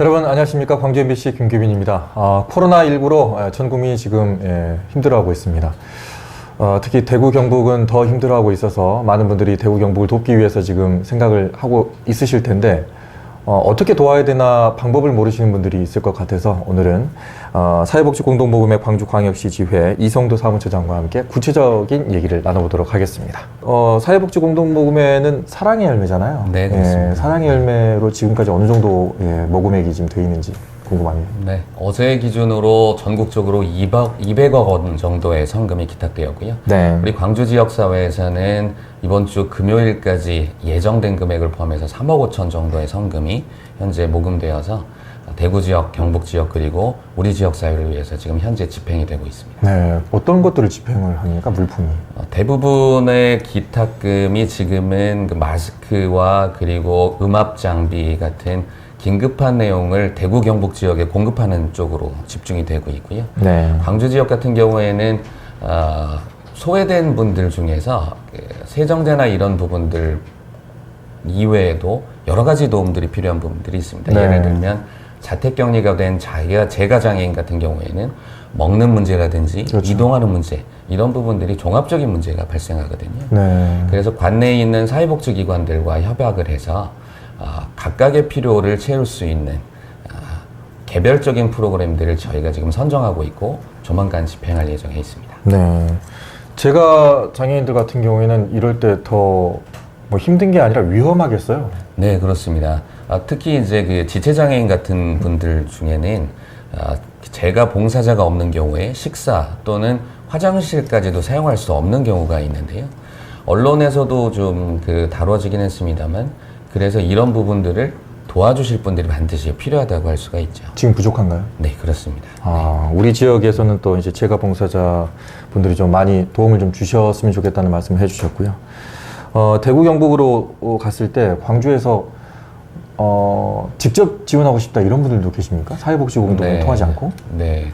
여러분 안녕하십니까. 광주 MBC 김규빈입니다. 코로나19로 전 국민이 지금 힘들어하고 있습니다. 특히 대구 경북은 더 힘들어하고 있어서 많은 분들이 대구 경북을 돕기 위해서 지금 생각을 하고 있으실 텐데 어떻게 도와야 되나 방법을 모르시는 분들이 있을 것 같아서 오늘은 사회복지공동모금회 광주광역시 지회 이성도 사무처장과 함께 구체적인 얘기를 나눠보도록 하겠습니다. 사회복지공동모금회는 사랑의 열매잖아요. 네, 그렇습니다. 사랑의 열매로 지금까지 어느 정도 모금액이 지금 돼 있는지 궁금하네요. 네, 어제 기준으로 전국적으로 200억 원 정도의 성금이 기탁되었고요. 네. 우리 광주 지역사회에서는 이번 주 금요일까지 예정된 금액을 포함해서 3억 5천 정도의 성금이 현재 모금되어서 대구 지역, 경북 지역 그리고 우리 지역 사회를 위해서 지금 현재 집행이 되고 있습니다. 네, 어떤 것들을 집행을 합니까? 물품이? 대부분의 기탁금이 지금은 그 마스크와 그리고 음압 장비 같은 긴급한 내용을 대구 경북 지역에 공급하는 쪽으로 집중이 되고 있고요. 네. 광주 지역 같은 경우에는 소외된 분들 중에서 세정제나 이런 부분들 이외에도 여러 가지 도움들이 필요한 부분들이 있습니다. 네. 예를 들면 자택격리가 된 재가장애인 같은 경우에는 먹는 문제라든지 그렇죠. 이동하는 문제 이런 부분들이 종합적인 문제가 발생하거든요. 네. 그래서 관내에 있는 사회복지기관들과 협약을 해서 각각의 필요를 채울 수 있는 개별적인 프로그램들을 저희가 지금 선정하고 있고 조만간 집행할 예정에 있습니다. 네. 제가 장애인들 같은 경우에는 이럴 때 더 힘든 게 아니라 위험하겠어요. 네, 그렇습니다. 특히 이제 그 지체장애인 같은 분들 중에는 제가 봉사자가 없는 경우에 식사 또는 화장실까지도 사용할 수 없는 경우가 있는데요. 언론에서도 좀 다뤄지긴 했습니다만 그래서 이런 부분들을 도와주실 분들이 반드시 필요하다고 할 수가 있죠. 지금 부족한가요? 네, 그렇습니다. 우리 지역에서는 또 이제 제가 봉사자 분들이 좀 많이 도움을 좀 주셨으면 좋겠다는 말씀을 해주셨고요. 대구 경북으로 갔을 때 광주에서 직접 지원하고 싶다 이런 분들도 계십니까? 사회복지공동을 네. 통하지 않고? 네.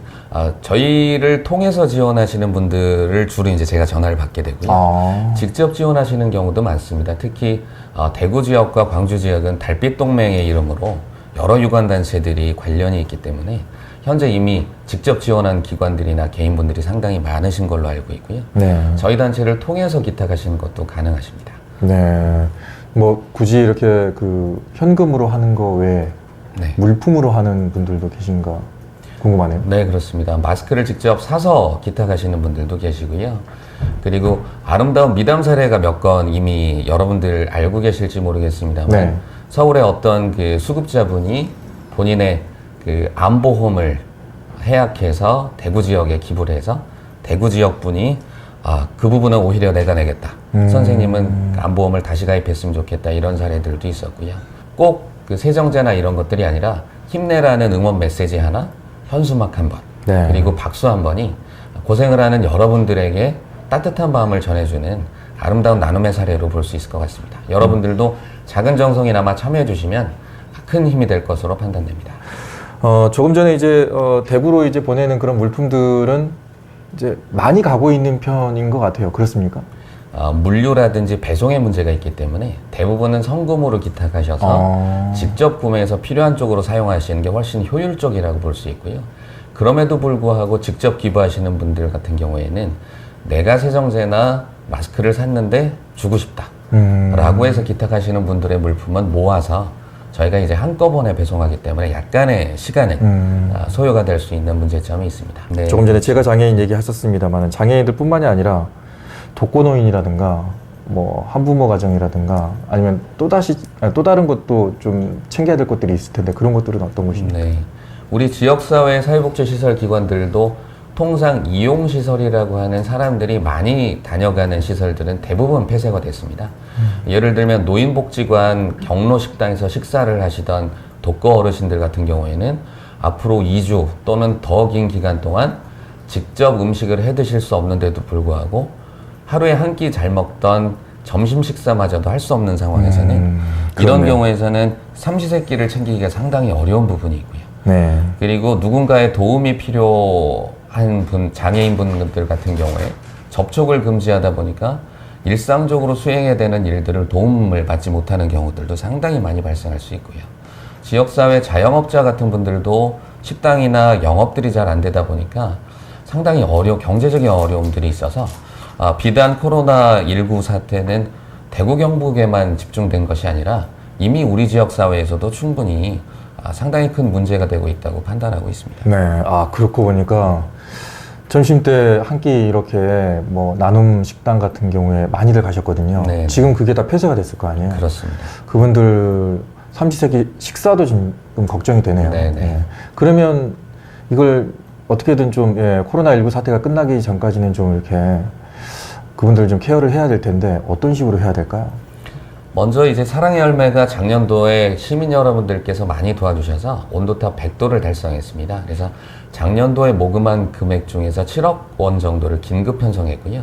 저희를 통해서 지원하시는 분들을 주로 이제 제가 전화를 받게 되고요. 직접 지원하시는 경우도 많습니다. 특히 대구 지역과 광주 지역은 달빛 동맹의 이름으로 여러 유관 단체들이 관련이 있기 때문에 현재 이미 직접 지원한 기관들이나 개인분들이 상당히 많으신 걸로 알고 있고요. 네. 저희 단체를 통해서 기탁하시는 것도 가능하십니다. 네. 굳이 이렇게 현금으로 하는 거 외에 네. 물품으로 하는 분들도 계신가 궁금하네요. 네, 그렇습니다. 마스크를 직접 사서 기탁하시는 분들도 계시고요. 그리고 아름다운 미담 사례가 몇 건 이미 여러분들 알고 계실지 모르겠습니다만 네. 서울의 어떤 수급자분이 본인의 암보험을 해약해서 대구 지역에 기부를 해서 대구 지역 분이 그 부분은 오히려 내가 내겠다. 선생님은 암보험을 다시 가입했으면 좋겠다. 이런 사례들도 있었고요. 꼭 세정제나 이런 것들이 아니라 힘내라는 응원 메시지 하나, 현수막 한 번, 네. 그리고 박수 한 번이 고생을 하는 여러분들에게 따뜻한 마음을 전해주는 아름다운 나눔의 사례로 볼 수 있을 것 같습니다. 여러분들도 작은 정성이나마 참여해 주시면 큰 힘이 될 것으로 판단됩니다. 조금 전에 이제 대구로 이제 보내는 그런 물품들은 이제 많이 가고 있는 편인 것 같아요. 그렇습니까? 물류라든지 배송의 문제가 있기 때문에 대부분은 성금으로 기탁하셔서 직접 구매해서 필요한 쪽으로 사용하시는 게 훨씬 효율적이라고 볼 수 있고요. 그럼에도 불구하고 직접 기부하시는 분들 같은 경우에는 내가 세정제나 마스크를 샀는데 주고 싶다 라고 해서 기탁하시는 분들의 물품은 모아서 저희가 이제 한꺼번에 배송하기 때문에 약간의 시간은 소요가 될 수 있는 문제점이 있습니다. 네. 조금 전에 제가 장애인 얘기하셨습니다만 장애인들 뿐만이 아니라 독거노인이라든가 한부모 가정이라든가 아니면 또 다른 것도 좀 챙겨야 될 것들이 있을 텐데 그런 것들은 어떤 것입니까? 네. 우리 지역사회 사회복지시설기관들도 통상 이용시설이라고 하는 사람들이 많이 다녀가는 시설들은 대부분 폐쇄가 됐습니다. 예를 들면 노인복지관 경로식당에서 식사를 하시던 독거 어르신들 같은 경우에는 앞으로 2주 또는 더 긴 기간 동안 직접 음식을 해 드실 수 없는데도 불구하고 하루에 한 끼 잘 먹던 점심 식사마저도 할 수 없는 상황에서는 이런 경우에서는 삼시세끼를 챙기기가 상당히 어려운 부분이 있고요. 네. 그리고 누군가의 도움이 필요한 장애인 분들 같은 경우에 접촉을 금지하다 보니까 일상적으로 수행해야 되는 일들을 도움을 받지 못하는 경우들도 상당히 많이 발생할 수 있고요. 지역사회 자영업자 같은 분들도 식당이나 영업들이 잘 안 되다 보니까 상당히 경제적인 어려움들이 있어서 비단 코로나19 사태는 대구 경북에만 집중된 것이 아니라 이미 우리 지역사회에서도 충분히 상당히 큰 문제가 되고 있다고 판단하고 있습니다. 네, 그렇고 보니까 점심 때 한 끼 이렇게 뭐 나눔 식당 같은 경우에 많이들 가셨거든요. 네. 지금 그게 다 폐쇄가 됐을 거 아니에요? 그렇습니다. 그분들 삼시세끼 식사도 지금 걱정이 되네요. 네네. 예. 그러면 이걸 어떻게든 좀 코로나19 사태가 끝나기 전까지는 좀 이렇게 그분들 좀 케어를 해야 될 텐데 어떤 식으로 해야 될까요? 먼저 이제 사랑의 열매가 작년도에 시민 여러분들께서 많이 도와주셔서 온도탑 100도를 달성했습니다. 그래서 작년도에 모금한 금액 중에서 7억 원 정도를 긴급 편성했고요.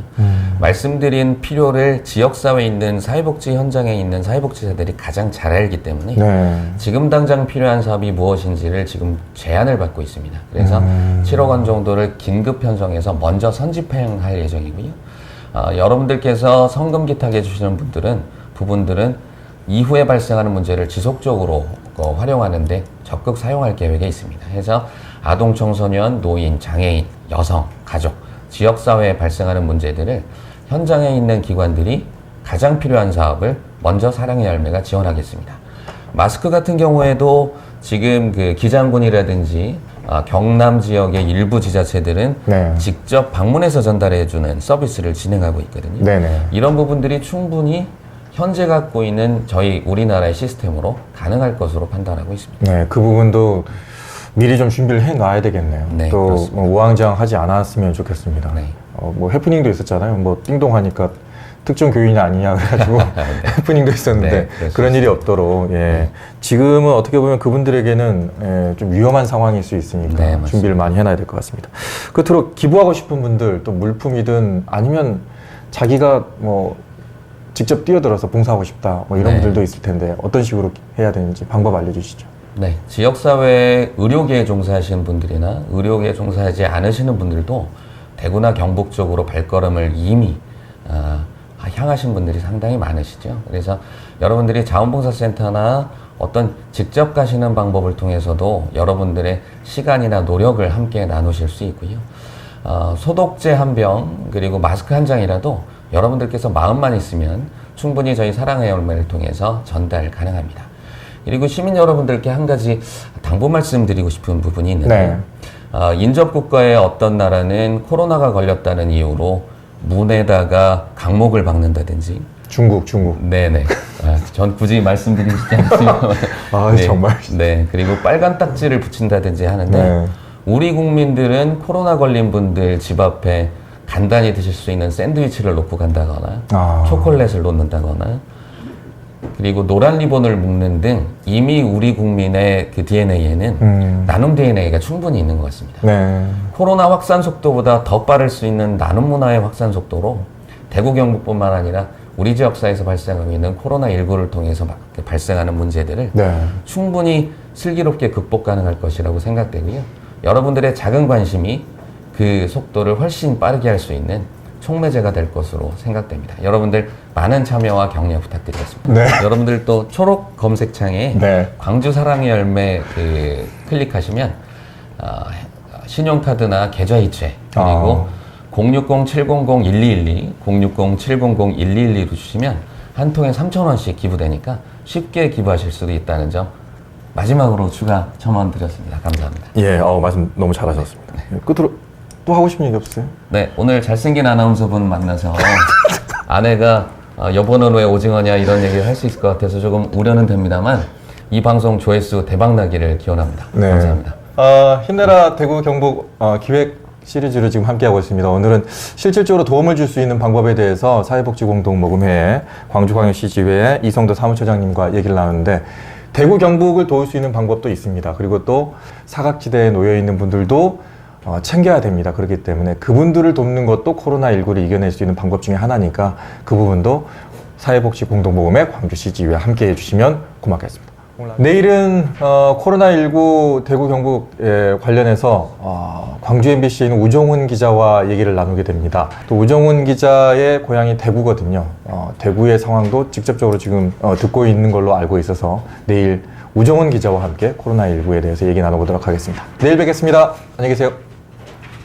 말씀드린 필요를 지역사회에 있는 사회복지 현장에 있는 사회복지사들이 가장 잘 알기 때문에 네. 지금 당장 필요한 사업이 무엇인지를 지금 제안을 받고 있습니다. 그래서 7억 원 정도를 긴급 편성해서 먼저 선집행할 예정이고요. 여러분들께서 성금 기탁해 주시는 부분들은 이후에 발생하는 문제를 지속적으로 활용하는데 적극 사용할 계획에 있습니다. 그래서 아동, 청소년, 노인, 장애인, 여성, 가족, 지역사회에 발생하는 문제들을 현장에 있는 기관들이 가장 필요한 사업을 먼저 사랑의 열매가 지원하겠습니다. 마스크 같은 경우에도 지금 그 기장군이라든지 경남 지역의 일부 지자체들은 네. 직접 방문해서 전달해주는 서비스를 진행하고 있거든요. 네네. 이런 부분들이 충분히 현재 갖고 있는 저희 우리나라의 시스템으로 가능할 것으로 판단하고 있습니다. 네, 그 부분도 미리 좀 준비를 해 놔야 되겠네요. 네, 또 그렇습니다. 우왕좌왕하지 않았으면 좋겠습니다. 네. 뭐 해프닝도 있었잖아요. 뭐 띵동하니까 특정 교인이 아니냐 그래가지고 해프닝도 있었는데 네, 그럴 수 그런 일이 있습니다. 없도록 지금은 어떻게 보면 그분들에게는 좀 위험한 상황일 수 있으니까 네, 맞습니다. 준비를 많이 해놔야 될 것 같습니다. 끝으로 기부하고 싶은 분들 또 물품이든 아니면 자기가 뭐 직접 뛰어들어서 봉사하고 싶다 뭐 이런 네. 분들도 있을 텐데 어떤 식으로 해야 되는지 방법 알려주시죠. 네, 지역사회 의료계에 종사하시는 분들이나 의료계에 종사하지 않으시는 분들도 대구나 경북 쪽으로 발걸음을 이미 향하신 분들이 상당히 많으시죠. 그래서 여러분들이 자원봉사센터나 어떤 직접 가시는 방법을 통해서도 여러분들의 시간이나 노력을 함께 나누실 수 있고요. 소독제 한 병 그리고 마스크 한 장이라도 여러분들께서 마음만 있으면 충분히 저희 사랑의 열매를 통해서 전달 가능합니다. 그리고 시민 여러분들께 한 가지 당부 말씀드리고 싶은 부분이 있는데 인접국가의 어떤 나라는 코로나가 걸렸다는 이유로 문에다가 강목을 박는다든지 중국. 네네. 전 굳이 말씀드리지 않지만 네, 정말. 네. 그리고 빨간 딱지를 붙인다든지 하는데 네. 우리 국민들은 코로나 걸린 분들 집 앞에 간단히 드실 수 있는 샌드위치를 놓고 간다거나 초콜릿을 놓는다거나 그리고 노란 리본을 묶는 등 이미 우리 국민의 그 DNA에는 나눔 DNA가 충분히 있는 것 같습니다. 네. 코로나 확산 속도보다 더 빠를 수 있는 나눔 문화의 확산 속도로 대구 경북뿐만 아니라 우리 지역사회에서 발생하고 있는 코로나19를 통해서 발생하는 문제들을 네. 충분히 슬기롭게 극복 가능할 것이라고 생각되고요. 여러분들의 작은 관심이 그 속도를 훨씬 빠르게 할 수 있는 촉매제가 될 것으로 생각됩니다. 여러분들 많은 참여와 격려 부탁드리겠습니다. 네. 여러분들 또 초록 검색창에 네. 광주 사랑의 열매 클릭하시면 신용카드나 계좌이체 그리고 060-700-1212, 060-700-1212로 주시면 한 통에 3,000원씩 기부되니까 쉽게 기부하실 수도 있다는 점 마지막으로 추가 첨언 드렸습니다. 감사합니다. 말씀 너무 잘하셨습니다. 끝으로 또 하고 싶은 얘기 없어요? 네, 오늘 잘생긴 아나운서분 만나서 아내가 여보는 왜 오징어냐 이런 얘기를 할 수 있을 것 같아서 조금 우려는 됩니다만 이 방송 조회수 대박 나기를 기원합니다. 네. 감사합니다. 힘내라 대구 경북 기획 시리즈로 지금 함께하고 있습니다. 오늘은 실질적으로 도움을 줄 수 있는 방법에 대해서 사회복지공동모금회의 광주광역시 지회 이성도 사무처장님과 얘기를 나누는데 대구 경북을 도울 수 있는 방법도 있습니다. 그리고 또 사각지대에 놓여 있는 분들도 챙겨야 됩니다. 그렇기 때문에 그분들을 돕는 것도 코로나19를 이겨낼 수 있는 방법 중에 하나니까 그 부분도 사회복지공동모금회 광주시 지회와 함께 해주시면 고맙겠습니다. 내일은 코로나19 대구 경북에 관련해서 광주 MBC에 있는 우정훈 기자와 얘기를 나누게 됩니다. 또 우정훈 기자의 고향이 대구거든요. 대구의 상황도 직접적으로 지금 듣고 있는 걸로 알고 있어서 내일 우정원 기자와 함께 코로나19에 대해서 얘기 나눠보도록 하겠습니다. 내일 뵙겠습니다. 안녕히 계세요.